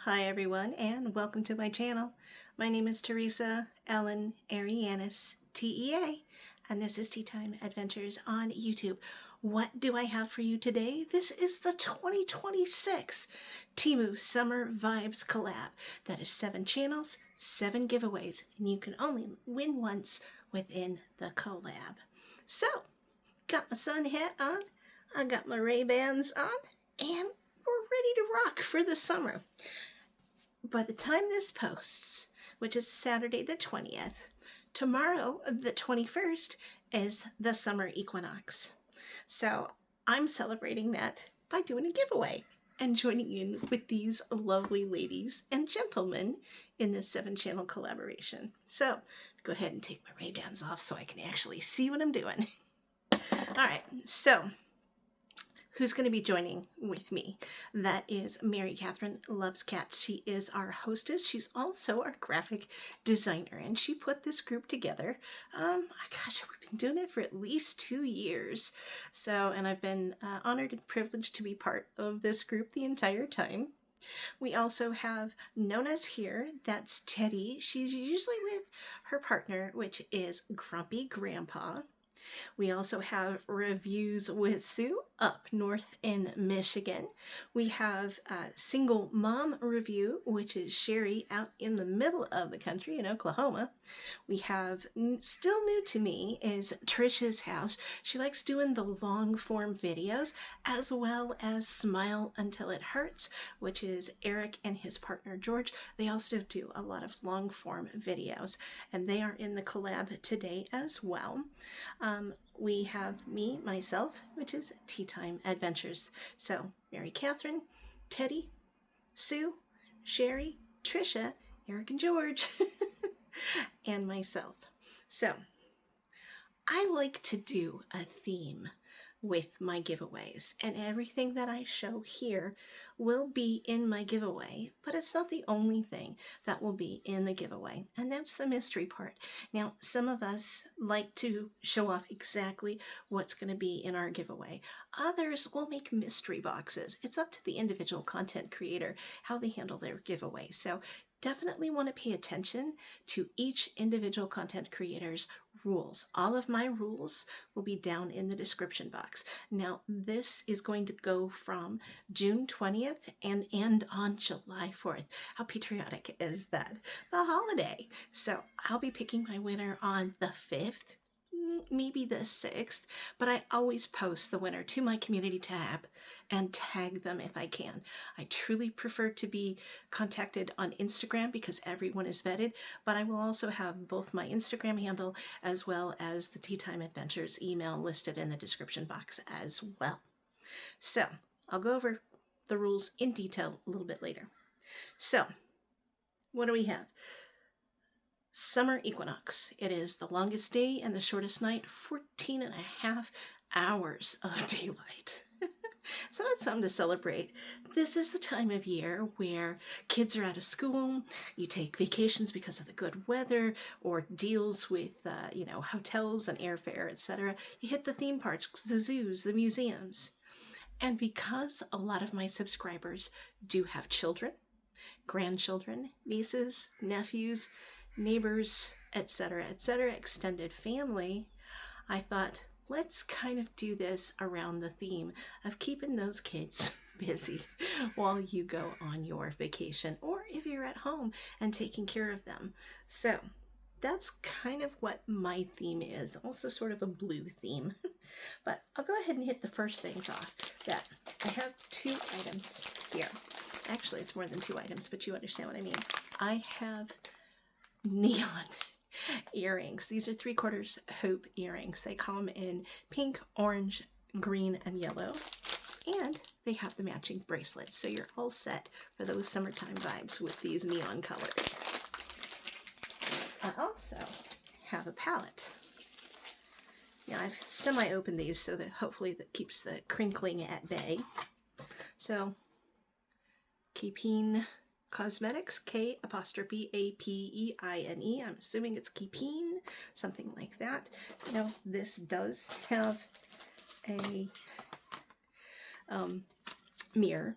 Hi everyone, and welcome to my channel. My name is Teresa Ellen Arianis, T.E.A., and this is Tea Time Adventures on YouTube. What do I have for you today? This is the 2026 Temu Summer Vibes Collab. That is 7 channels, 7 giveaways, and you can only win once within the collab. So, got my sun hat on, I got my Ray-Bans on, and we're ready to rock for the summer. By the time this posts, which is Saturday the 20th, tomorrow the 21st is the summer equinox. So I'm celebrating that by doing a giveaway and joining in with these lovely ladies and gentlemen in this 7-channel collaboration. So go ahead and take my Ray-Bans off so I can actually see what I'm doing. All right, so who's going to be joining with me? That is Mary Catherine Loves Cats. She is our hostess. She's also our graphic designer, and she put this group together. Gosh, we've been doing it for at least 2 years. So, and I've been honored and privileged to be part of this group the entire time. We also have Nona's here. That's Teddy. She's usually with her partner, which is Grumpy Grandpa. We also have reviews with Sue up north in Michigan. We have a single mom review, which is Sherry out in the middle of the country in Oklahoma. We have, still new to me, is Trisha's house. She likes doing the long form videos as well as Smile Until It Hurts, which is Eric and his partner George. They also do a lot of long form videos, and they are in the collab today as well. We have myself, which is Tea Time Adventures. So Mary Catherine, Teddy, Sue, Sherry, Trisha, Eric and George, and myself. So I like to do a theme with my giveaways, and everything that I show here will be in my giveaway, but it's not the only thing that will be in the giveaway, and that's the mystery part. Now, some of us like to show off exactly what's going to be in our giveaway. Others will make mystery boxes. It's up to the individual content creator how they handle their giveaway. So definitely want to pay attention to each individual content creator's rules. All of my rules will be down in the description box. Now, this is going to go from June 20th and end on July 4th. How patriotic is that? The holiday. So I'll be picking my winner on the 5th, maybe the 6th, but I always post the winner to my community tab and tag them if I can. I truly prefer to be contacted on Instagram because everyone is vetted, but I will also have both my Instagram handle as well as the Tea Time Adventures email listed in the description box as well. So I'll go over the rules in detail a little bit later. So what do we have? Summer equinox. It is the longest day and the shortest night, 14 and a half hours of daylight. So that's something to celebrate. This is the time of year where kids are out of school, you take vacations because of the good weather, or deals with, hotels and airfare, etc. You hit the theme parks, the zoos, the museums. And because a lot of my subscribers do have children, grandchildren, nieces, nephews, neighbors, etc., extended family, I thought, let's kind of do this around the theme of keeping those kids busy while you go on your vacation, or if you're at home and taking care of them. So that's kind of what my theme is, also sort of a blue theme. But I'll go ahead and hit the first things off. That I have 2 items here. Actually, it's more than 2 items, but you understand what I mean. I have neon earrings. These are 3/4 hoop earrings. They come in pink, orange, green, and yellow, and they have the matching bracelets, so you're all set for those summertime vibes with these neon colors. I also have a palette. Now I've semi-opened these so that hopefully that keeps the crinkling at bay. So Keepine Cosmetics, K''Apeine. I'm assuming it's Keepine, something like that. Now, this does have a mirror.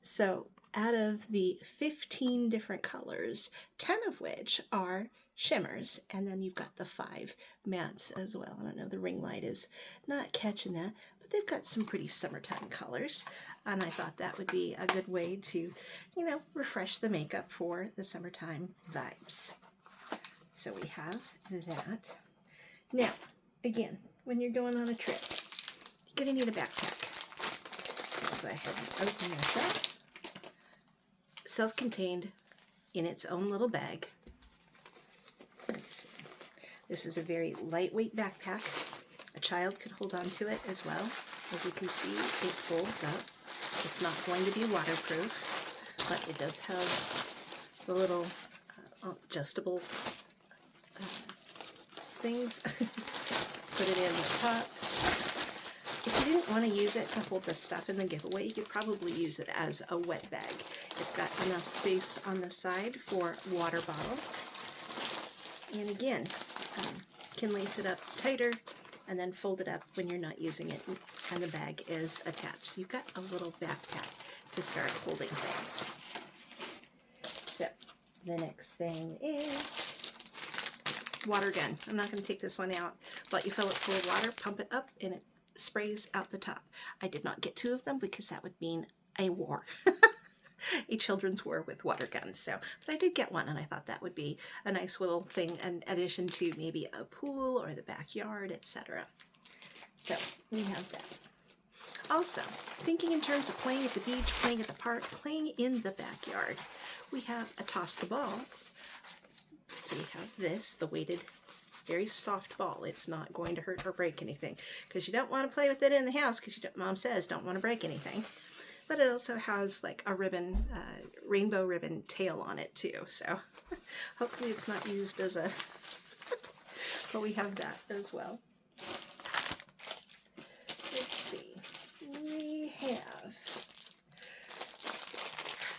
So out of the 15 different colors, 10 of which are shimmers, and then you've got the 5 mattes as well. I don't know, the ring light is not catching that, but they've got some pretty summertime colors, and I thought that would be a good way to, you know, refresh the makeup for the summertime vibes. So we have that. Now, again, when you're going on a trip, you're going to need a backpack. I'll go ahead and open this up. Self-contained in its own little bag. This is a very lightweight backpack. A child could hold on to it as well. As you can see, it folds up. It's not going to be waterproof, but it does have the little adjustable things. Put it in the top. If you didn't want to use it to hold the stuff in the giveaway, you could probably use it as a wet bag. It's got enough space on the side for water bottle. And again, can lace it up tighter and then fold it up when you're not using it and the bag is attached. So you've got a little backpack to start holding things. So the next thing is water gun. I'm not going to take this one out, but you fill it full of water, pump it up, and it sprays out the top. I did not get 2 of them because that would mean a war. A children's war with water guns. So, but I did get one, and I thought that would be a nice little thing in addition to maybe a pool or the backyard, etc. So we have that. Also, thinking in terms of playing at the beach, playing at the park, playing in the backyard, we have a toss the ball. So we have this, the weighted, very soft ball. It's not going to hurt or break anything because you don't want to play with it in the house because Mom says don't want to break anything. But it also has like a ribbon, rainbow ribbon tail on it too. So hopefully it's not used as a, but we have that as well. Let's see, we have,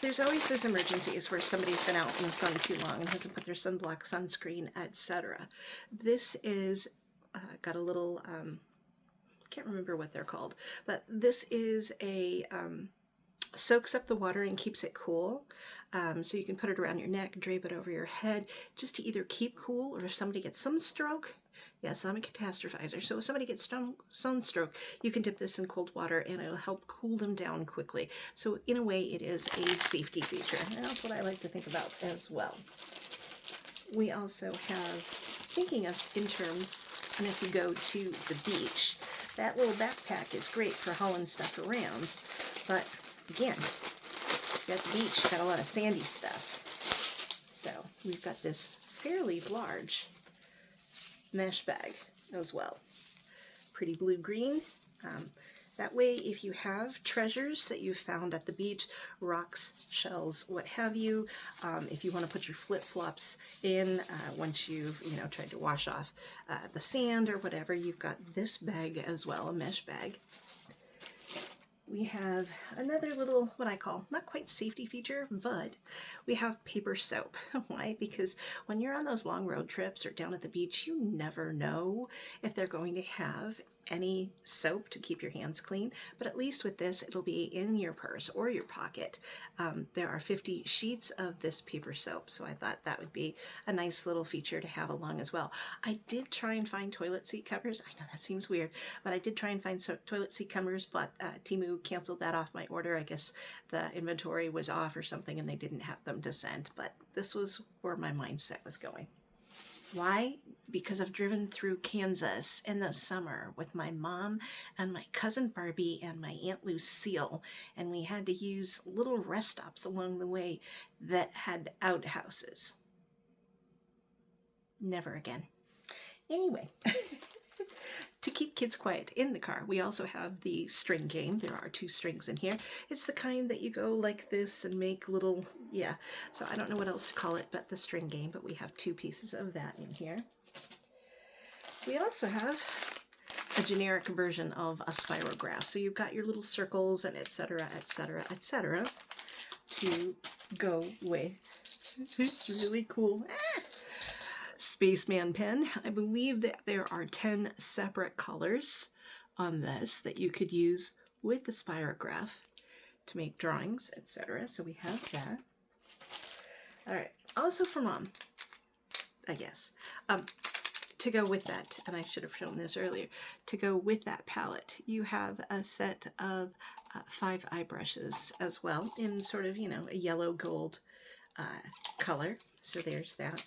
there's always those emergencies where somebody's been out in the sun too long and hasn't put their sunblock, sunscreen, etc. This is got a little, can't remember what they're called, but this is a soaks up the water and keeps it cool. So you can put it around your neck, drape it over your head, just to either keep cool, or if somebody gets sunstroke, yes, I'm a catastrophizer, so if somebody gets sunstroke, you can dip this in cold water and it'll help cool them down quickly. So in a way, it is a safety feature, and that's what I like to think about as well. We also have, thinking of in terms, and if you go to the beach, that little backpack is great for hauling stuff around, but again, you got the beach, got a lot of sandy stuff. So we've got this fairly large mesh bag as well. Pretty blue-green. That way, if you have treasures that you've found at the beach, rocks, shells, what have you, if you want to put your flip-flops in once you've, tried to wash off the sand or whatever, you've got this bag as well, a mesh bag. We have another little, what I call, not quite safety feature, but we have paper soap. Why? Because when you're on those long road trips or down at the beach, you never know if they're going to have any soap to keep your hands clean, but at least with this, it'll be in your purse or your pocket. There are 50 sheets of this paper soap, so I thought that would be a nice little feature to have along as well. I did try and find toilet seat covers. I know that seems weird, but I did try and find some toilet seat covers, but Temu canceled that off my order. I guess the inventory was off or something and they didn't have them to send, but this was where my mindset was going. Why? Because I've driven through Kansas in the summer with my mom and my cousin Barbie and my Aunt Lucille, and we had to use little rest stops along the way that had outhouses. Never again. Anyway, to keep kids quiet in the car, we also have the string game. There are 2 strings in here. It's the kind that you go like this and make little, so I don't know what else to call it but the string game, but we have 2 pieces of that in here. We also have a generic version of a spirograph. So you've got your little circles and etc., etc., etc. to go with. It's really cool. Spaceman pen. I believe that there are 10 separate colors on this that you could use with the spirograph to make drawings, etc. So we have that. All right, also for Mom, I guess, to go with that, and I should have shown this earlier, to go with that palette, you have a set of 5 eye brushes as well in sort of, you know, a yellow gold color. So there's that.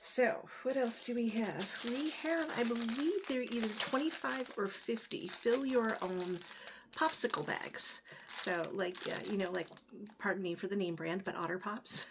So what else do we have? We have, I believe they're either 25 or 50 fill your own popsicle bags. So like, you know, like, pardon me for the name brand, but Otter Pops.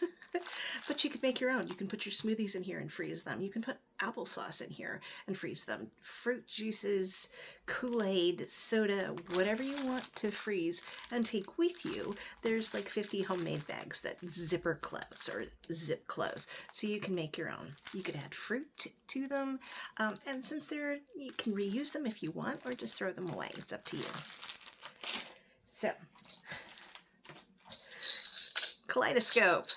But you could make your own. You can put your smoothies in here and freeze them. You can put applesauce in here and freeze them. Fruit juices, Kool-Aid, soda, whatever you want to freeze and take with you. There's like 50 homemade bags that zipper close or zip close. So you can make your own. You could add fruit to them. And since they're, you can reuse them if you want or just throw them away. It's up to you. So, kaleidoscope.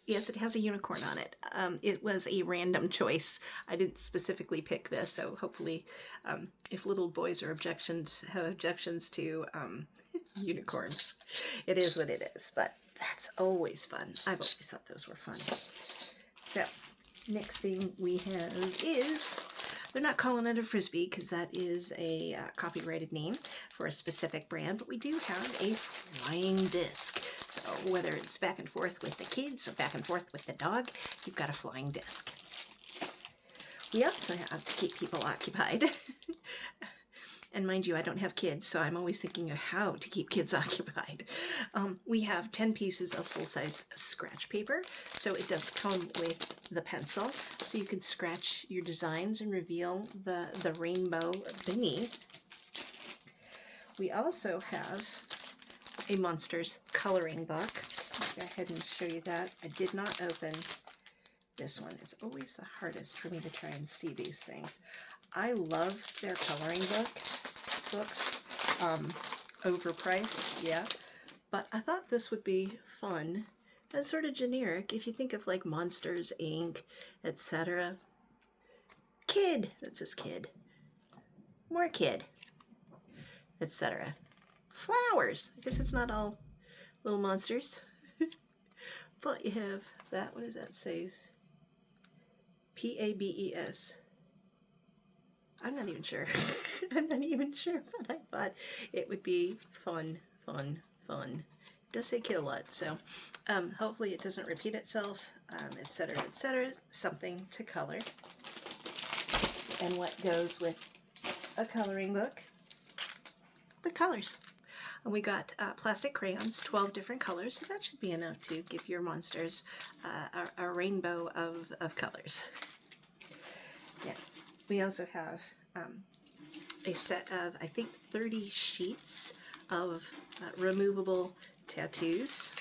Yes, it has a unicorn on it. It was a random choice. I didn't specifically pick this, so hopefully if little boys have objections to unicorns, it is what it is. But that's always fun. I've always thought those were fun. So, next thing we have is, they're not calling it a Frisbee because that is a copyrighted name for a specific brand, but we do have a flying disc. So whether it's back and forth with the kids or back and forth with the dog, you've got a flying disc. We also have to keep people occupied. And mind you, I don't have kids, so I'm always thinking of how to keep kids occupied. We have 10 pieces of full-size scratch paper, so it does come with the pencil, so you can scratch your designs and reveal the rainbow beneath. We also have a Monsters coloring book. I'll go ahead and show you that. I did not open this one. It's always the hardest for me to try and see these things. I love their coloring books. Overpriced, yeah. But I thought this would be fun and sort of generic if you think of like Monsters, Inc., etc. Kid, that says kid. More kid, etc. Flowers. I guess it's not all little monsters. But you have that. What does that say? P-A-B-E-S. I'm not even sure. I'm not even sure, but I thought it would be fun. It does say kid a lot, so hopefully it doesn't repeat itself, etc., etc. Something to color. And what goes with a coloring book? The colors. And we got plastic crayons, 12 different colors, so that should be enough to give your monsters a rainbow of colors. Yeah. We also have a set of, I think, 30 sheets of removable tattoos.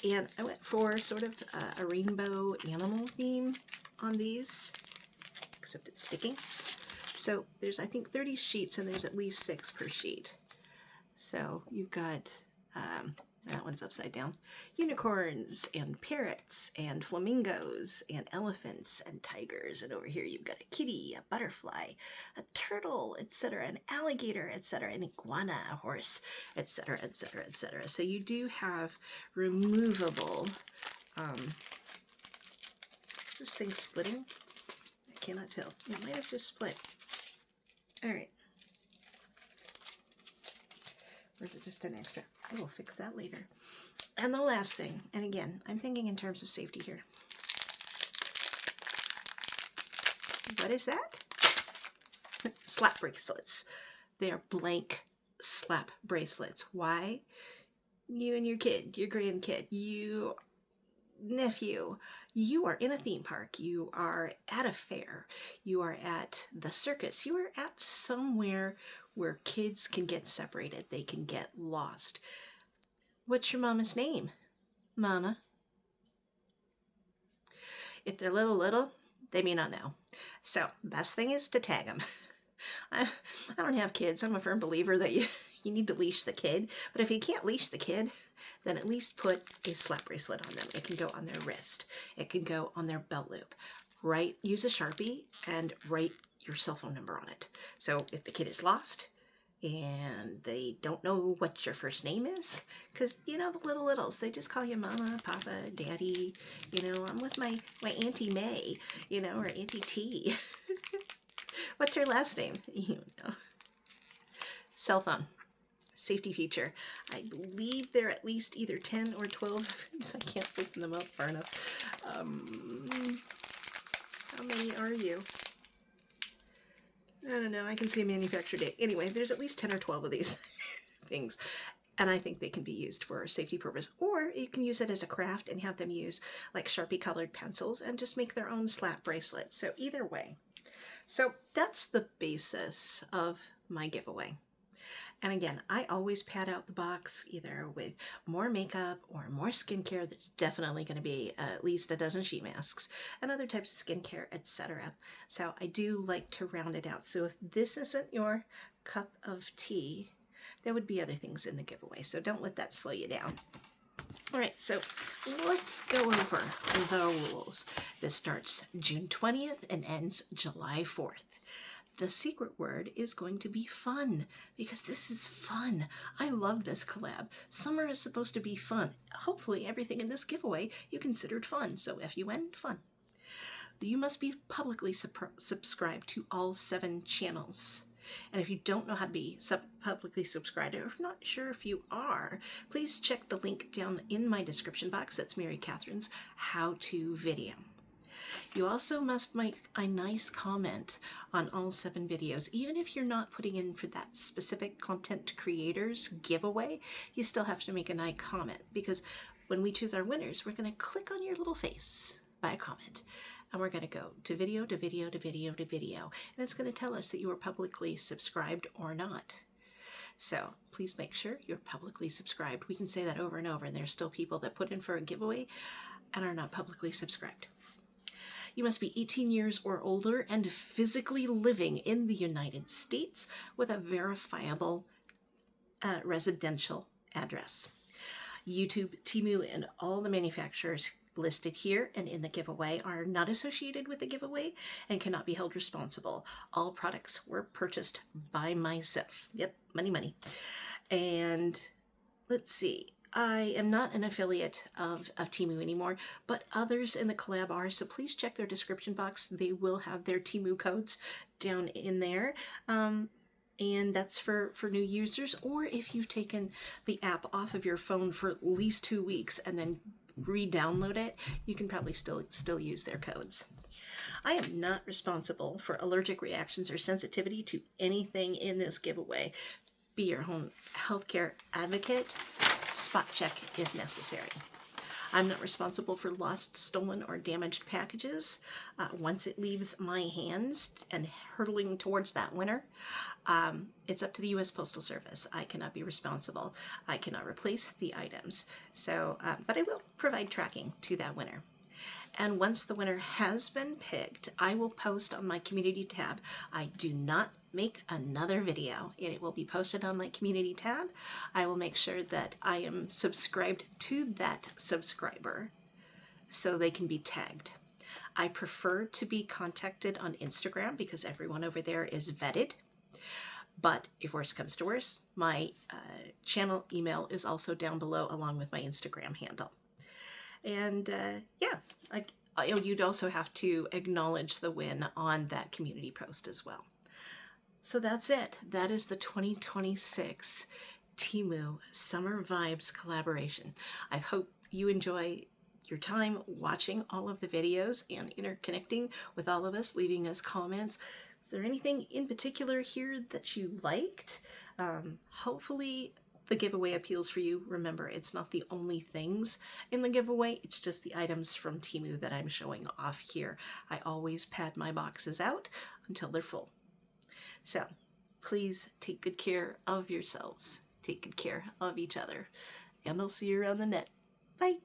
And I went for sort of a rainbow animal theme on these, except it's sticking. So there's, I think, 30 sheets, and there's at least 6 per sheet. So you've got, that one's upside down, unicorns and parrots and flamingos and elephants and tigers. And over here you've got a kitty, a butterfly, a turtle, etc., an alligator, etc., an iguana, a horse, etc., etc., etc. So you do have removable, is this thing splitting? I cannot tell. It might have just split. All right. Or is it just an extra? I will fix that later. And the last thing, and again, I'm thinking in terms of safety here. What is that? Slap bracelets. They are blank slap bracelets. Why? You and your kid, your grandkid, you nephew, you are in a theme park, you are at a fair, you are at the circus, you are at somewhere where kids can get separated, they can get lost. What's your mama's name? Mama. If they're little, they may not know. So, best thing is to tag them. I don't have kids. I'm a firm believer that you need to leash the kid. But if you can't leash the kid, then at least put a slap bracelet on them. It can go on their wrist. It can go on their belt loop. Use a Sharpie and write your cell phone number on it. So if the kid is lost and they don't know what your first name is, because you know the littles, they just call you Mama, Papa, Daddy. You know, I'm with my Auntie May, you know, or Auntie T. What's her last name? You know. Cell phone. Safety feature. I believe they're at least either 10 or 12. I can't open them up far enough. How many are you? I don't know. I can see a manufacture date. Anyway, there's at least 10 or 12 of these things. And I think they can be used for safety purpose. Or you can use it as a craft and have them use like Sharpie colored pencils and just make their own slap bracelets. So either way. So that's the basis of my giveaway. And again, I always pad out the box either with more makeup or more skincare. There's definitely going to be at least a dozen sheet masks and other types of skincare, etc. So I do like to round it out. So if this isn't your cup of tea, there would be other things in the giveaway. So don't let that slow you down. All right, so let's go over the rules. This starts June 20th and ends July 4th. The secret word is going to be fun, because this is fun. I love this collab. Summer is supposed to be fun. Hopefully everything in this giveaway you considered fun. So F-U-N, fun. You must be publicly subscribed to all 7 channels. And if you don't know how to be publicly subscribed, or if not sure if you are, please check the link down in my description box. That's Mary Catherine's how-to video. You also must make a nice comment on all 7 videos. Even if you're not putting in for that specific content creators giveaway, you still have to make a nice comment, because when we choose our winners, we're going to click on your little face by a comment. And we're going to go to video, to video, to video, to video. And it's going to tell us that you are publicly subscribed or not. So please make sure you're publicly subscribed. We can say that over and over, and there's still people that put in for a giveaway and are not publicly subscribed. You must be 18 years or older and physically living in the United States with a verifiable residential address. YouTube, Temu, and all the manufacturers listed here and in the giveaway are not associated with the giveaway and cannot be held responsible. All products were purchased by myself. Yep, money. And let's see. I am not an affiliate of Temu anymore, but others in the collab are, so please check their description box. They will have their Temu codes down in there. And that's for new users, or if you've taken the app off of your phone for at least 2 weeks and then re-download it, you can probably still use their codes. I am not responsible for allergic reactions or sensitivity to anything in this giveaway. Be your home healthcare advocate. Spot check if necessary. I'm not responsible for lost, stolen, or damaged packages. Once it leaves my hands and hurtling towards that winner, it's up to the U.S. Postal Service. I cannot be responsible. I cannot replace the items. So, but I will provide tracking to that winner. And once the winner has been picked, I will post on my community tab. I do not make another video. It will be posted on my community tab. I will make sure that I am subscribed to that subscriber so they can be tagged. I prefer to be contacted on Instagram because everyone over there is vetted. But if worse comes to worse, my channel email is also down below along with my Instagram handle. And you'd also have to acknowledge the win on that community post as well. So that's it. That is the 2026 Temu Summer Vibes collaboration. I hope you enjoy your time watching all of the videos and interconnecting with all of us, leaving us comments. Is there anything in particular here that you liked? Hopefully the giveaway appeals for you. Remember, it's not the only things in the giveaway, it's just the items from Temu that I'm showing off here. I always pad my boxes out until they're full. So please take good care of yourselves, take good care of each other, and I'll see you around the net. Bye.